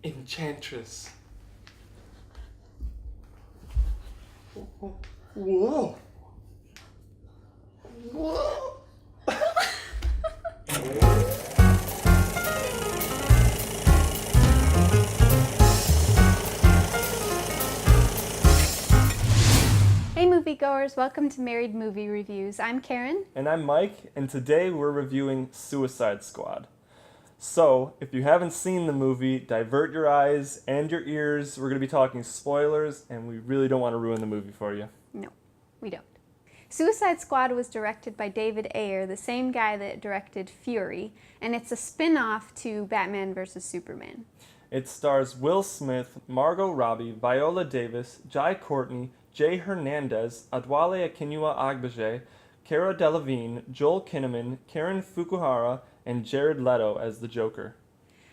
Enchantress. Whoa. Whoa. Hey moviegoers, welcome to Married Movie Reviews. I'm Karen. And I'm Mike, and today we're reviewing Suicide Squad. So, if you haven't seen the movie, divert your eyes and your ears. We're going to be talking spoilers, and we really don't want to ruin the movie for you. No, we don't. Suicide Squad was directed by David Ayer, the same guy that directed Fury, and it's a spin-off to Batman vs. Superman. It stars Will Smith, Margot Robbie, Viola Davis, Courntey, Hernandez, Adewale Akinnuoye-Agbaje, Cara Delevingne, Joel Kinnaman, Fukuhara, and Jared Leto as the Joker.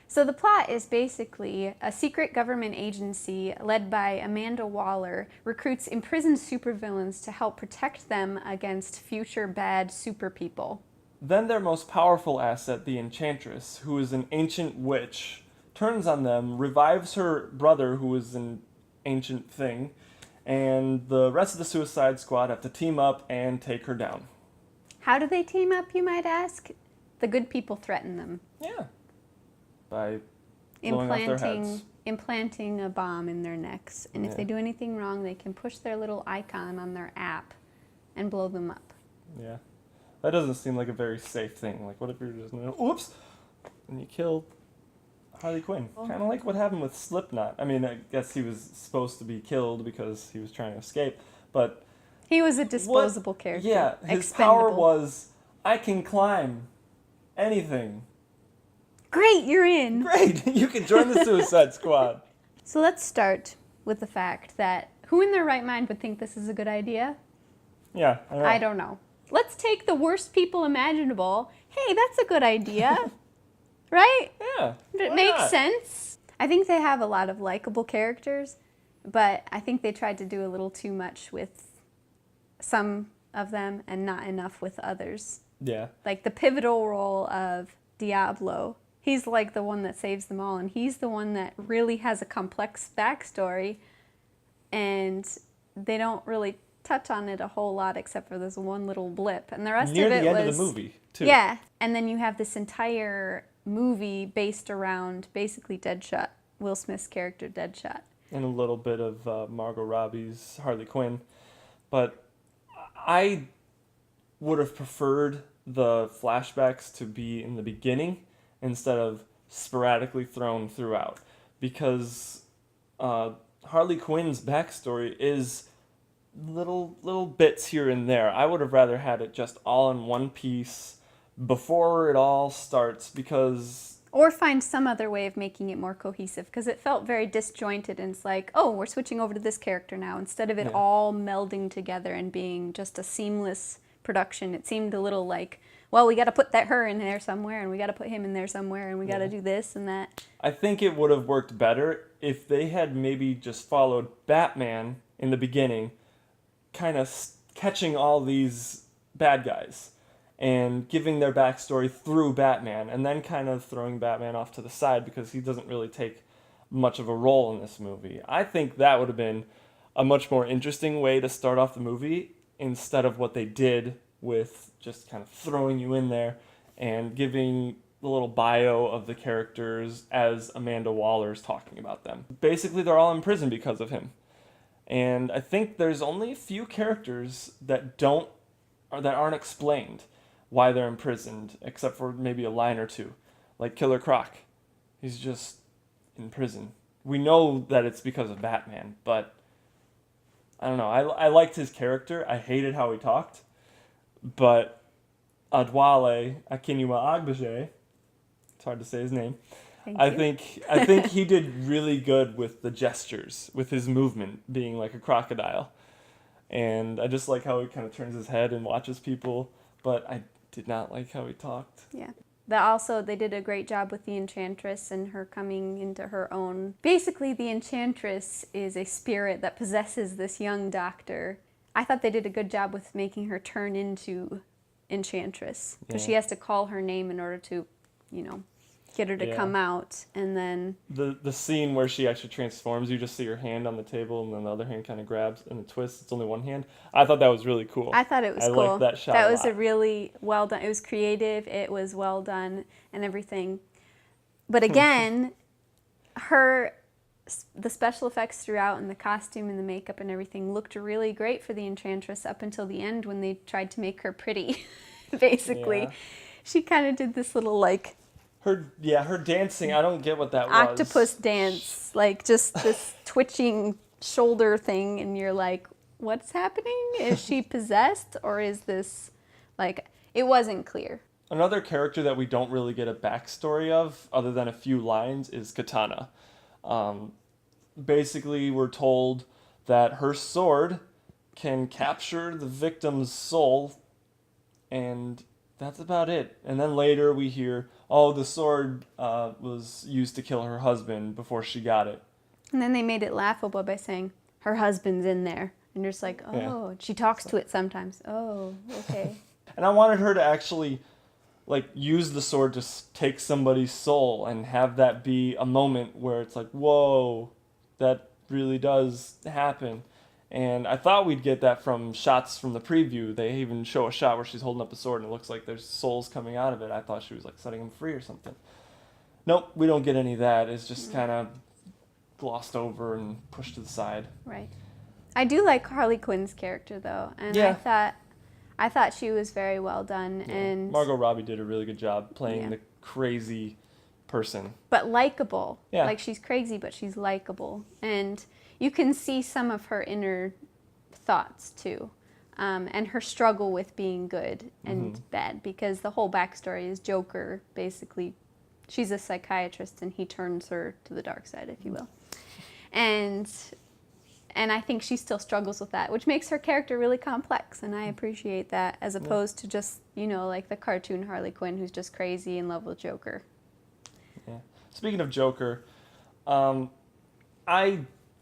So the plot is basically a secret government agency led by Amanda Waller recruits imprisoned supervillains to help protect them against future bad super people. Then their most powerful asset, the Enchantress, who is an ancient witch, turns on them, revives her brother, who is an ancient thing, and the rest of the Suicide Squad have to team up and take her down. How do they team up, you might ask? The good people threaten them. Yeah. By blowing off their heads. Implanting a bomb in their necks. And if they do anything wrong, they can push their little icon on their app and blow them up. Yeah. That doesn't seem like a very safe thing. Like, what if you're just, oops, and you killed Harley Quinn? Kind of like what happened with Slipknot. I mean, I guess he was supposed to be killed because he was trying to escape, but... He was a disposable character. Yeah, his power was, I can climb anything. Great, you're in. Great, you can join the Suicide Squad. So let's start with the fact that who in their right mind would think this is a good idea? Yeah, I don't know. Let's take the worst people imaginable. Hey, that's a good idea. Right? Yeah. It makes sense. I think they have a lot of likable characters, but I think they tried to do a little too much with some of them and not enough with others. Yeah. Like the pivotal role of Diablo. He's like the one that saves them all, and he's the one that really has a complex backstory, and they don't really touch on it a whole lot except for this one little blip, and the rest Near of it the end was... of the movie, too. Yeah, and then you have this entire movie based around basically Deadshot, Will Smith's character Deadshot. And a little bit of Margot Robbie's Harley Quinn. But I would have preferred the flashbacks to be in the beginning instead of sporadically thrown throughout, because Harley Quinn's backstory is little bits here and there. I would have rather had it just all in one piece before it all starts, because... Or find some other way of making it more cohesive, because it felt very disjointed, and it's like, oh, we're switching over to this character now, instead of it all melding together and being just a seamless production. It seemed a little like, well, we got to put her in there somewhere, and we got to put him in there somewhere, and we got to do this and that. I think it would have worked better if they had maybe just followed Batman in the beginning, kind of catching all these bad guys and giving their backstory through Batman, and then kind of throwing Batman off to the side because he doesn't really take much of a role in this movie. I think that would have been a much more interesting way to start off the movie instead of what they did with just kind of throwing you in there and giving the little bio of the characters as Amanda Waller's talking about them. Basically, they're all in prison because of him. And I think there's only a few characters that aren't explained why they're imprisoned, except for maybe a line or two. Like Killer Croc. He's just in prison. We know that it's because of Batman, but I don't know. I liked his character. I hated how he talked. But Adewale Akinnuoye-Agbaje, it's hard to say his name. I think he did really good with the gestures, with his movement being like a crocodile. And I just like how he kind of turns his head and watches people, but I did not like how he talked. Yeah. They did a great job with the Enchantress and her coming into her own. Basically, the Enchantress is a spirit that possesses this young doctor. I thought they did a good job with making her turn into Enchantress, because she has to call her name in order to, get her to Yeah. come out, and then The scene where she actually transforms, you just see her hand on the table, and then the other hand kind of grabs and it twists. It's only one hand. I thought that was really cool. I thought it was I cool. liked that shot That a was a lot. really well done. It was creative. It was well done and everything. But again, the special effects throughout and the costume and the makeup and everything looked really great for the Enchantress up until the end when they tried to make her pretty. Basically, Yeah. she kind of did this little like Her dancing, I don't get what that was. octopus dance, like just this twitching shoulder thing, and you're like, what's happening? Is she possessed, or is this like, it wasn't clear. Another character that we don't really get a backstory of, other than a few lines, is Katana. Basically, we're told that her sword can capture the victim's soul, and that's about it. And then later we hear, oh, the sword was used to kill her husband before she got it. And then they made it laughable by saying, her husband's in there. And you're just like, oh, Yeah. she talks to it sometimes. Oh, okay. And I wanted her to actually use the sword to take somebody's soul and have that be a moment where it's like, whoa, that really does happen. And I thought we'd get that from shots from the preview. They even show a shot where she's holding up a sword and it looks like there's souls coming out of it. I thought she was setting them free or something. Nope, we don't get any of that. It's just kind of glossed over and pushed to the side. Right. I do like Harley Quinn's character though, and Yeah. I thought she was very well done, Yeah. and Margot Robbie did a really good job playing Yeah. the crazy person. but likable. Yeah. Like she's crazy, but she's likable, and you can see some of her inner thoughts too, and her struggle with being good and bad, because the whole backstory is Joker basically. She's a psychiatrist, and he turns her to the dark side, if you will, and I think she still struggles with that, which makes her character really complex, and I appreciate that, as opposed to just, like the cartoon Harley Quinn, who's just crazy in love with Joker. Yeah. Speaking of Joker, I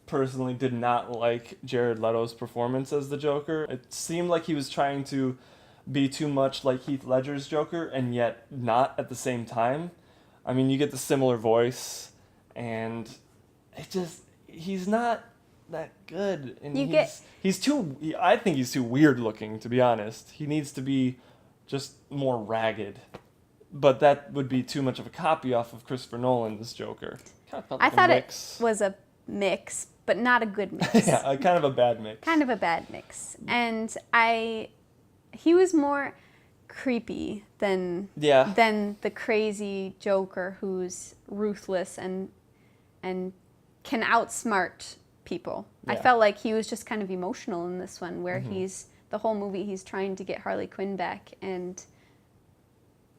personally did not like Jared Leto's performance as the Joker. It seemed like he was trying to be too much like Heath Ledger's Joker, and yet not at the same time. I mean, you get the similar voice, and he's not that good, and I think he's too weird looking, to be honest. He needs to be just more ragged, but that would be too much of a copy off of Christopher Nolan's Joker. Kind of felt I like a thought mix. it was a mix, but not a good mix. Yeah, kind of a bad mix. Kind of a bad mix. And he was more creepy than the crazy Joker who's ruthless and can outsmart people. Yeah. I felt like he was just kind of emotional in this one, where the whole movie he's trying to get Harley Quinn back, and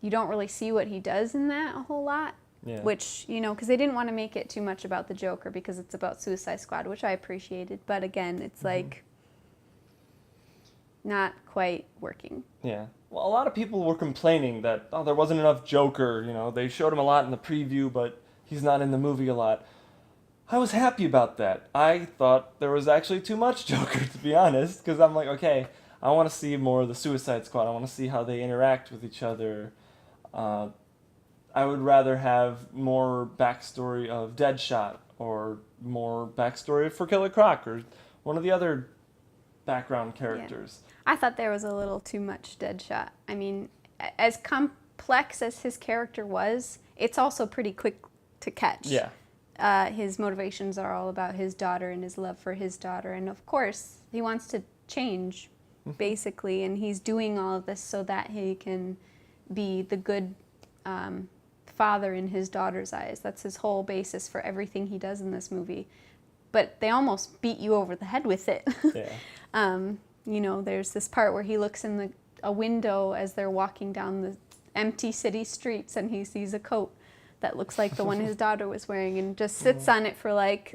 you don't really see what he does in that a whole lot. Yeah. Which, because they didn't want to make it too much about the Joker because it's about Suicide Squad, which I appreciated. But again, it's not quite working. Yeah. Well, a lot of people were complaining that, there wasn't enough Joker. They showed him a lot in the preview, but he's not in the movie a lot. I was happy about that. I thought there was actually too much Joker, to be honest, because I'm like, okay, I want to see more of the Suicide Squad. I want to see how they interact with each other. I would rather have more backstory of Deadshot, or more backstory for Killer Croc, or one of the other background characters. Yeah. I thought there was a little too much Deadshot. I mean, as complex as his character was, it's also pretty quick to catch. Yeah. His motivations are all about his daughter and his love for his daughter. And of course, he wants to change, basically. And he's doing all of this so that he can be the good father in his daughter's eyes. That's his whole basis for everything he does in this movie. But they almost beat you over the head with it. Yeah. There's this part where he looks in a window as they're walking down the empty city streets, and he sees a coat that looks like the one his daughter was wearing, and just sits on it for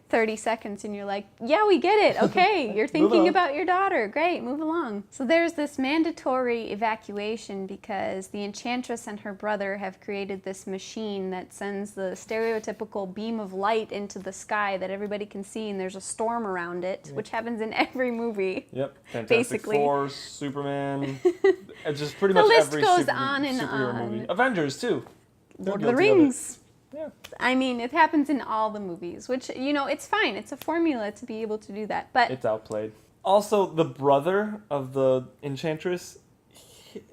30 seconds, and you're like, yeah, we get it. Okay, you're thinking about your daughter. Great, move along. So there's this mandatory evacuation because the Enchantress and her brother have created this machine that sends the stereotypical beam of light into the sky that everybody can see, and there's a storm around it, which happens in every movie. Yep. Fantastic Basically. Four, Superman, just pretty The much list every goes on and superhero on. movie. Avengers too. Lord of They're the guilty of it. Rings. Yeah. I mean, it happens in all the movies, which, it's fine. It's a formula to be able to do that. But It's outplayed. Also, the brother of the Enchantress,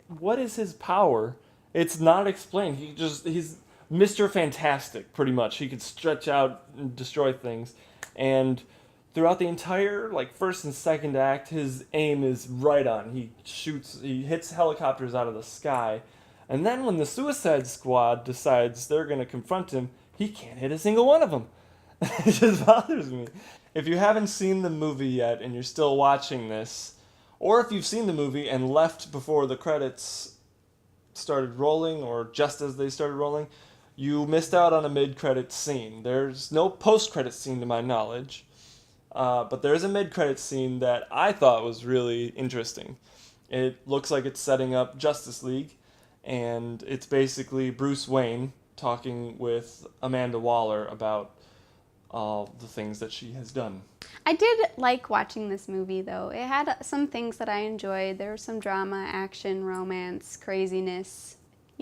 what is his power? It's not explained. He's Mr. Fantastic, pretty much. He could stretch out and destroy things. And throughout the entire, first and second act, his aim is right on. He hits helicopters out of the sky. And then when the Suicide Squad decides they're going to confront him, he can't hit a single one of them. It just bothers me. If you haven't seen the movie yet and you're still watching this, or if you've seen the movie and left before the credits started rolling or just as they started rolling, you missed out on a mid-credits scene. There's no post-credits scene to my knowledge, but there's a mid-credits scene that I thought was really interesting. It looks like it's setting up Justice League, and it's basically Bruce Wayne talking with Amanda Waller about all the things that she has done. I did like watching this movie, though. It had some things that I enjoyed. There was some drama, action, romance, craziness.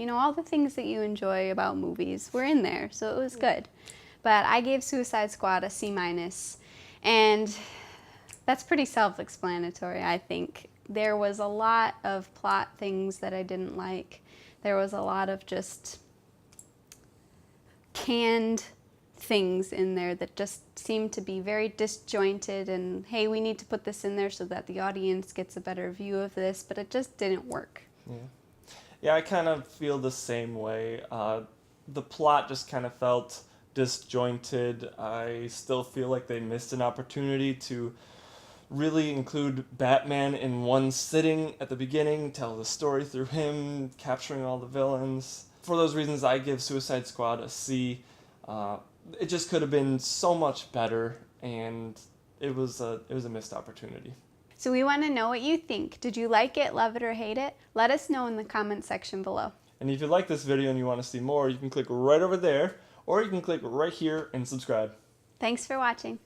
All the things that you enjoy about movies were in there, so it was good. But I gave Suicide Squad a C-, and that's pretty self-explanatory, I think. There was a lot of plot things that I didn't like. There was a lot of just canned things in there that just seemed to be very disjointed, and hey, we need to put this in there so that the audience gets a better view of this, but it just didn't work. Yeah, I kind of feel the same way. The plot just kind of felt disjointed. I still feel like they missed an opportunity to really include Batman in one sitting at the beginning, tell the story through him, capturing all the villains. For those reasons, I give Suicide Squad a C. It just could have been so much better, and it was a missed opportunity. So we want to know what you think. Did you like it, love it, or hate it? Let us know in the comment section below. And if you like this video and you want to see more, you can click right over there, or you can click right here and subscribe. Thanks for watching.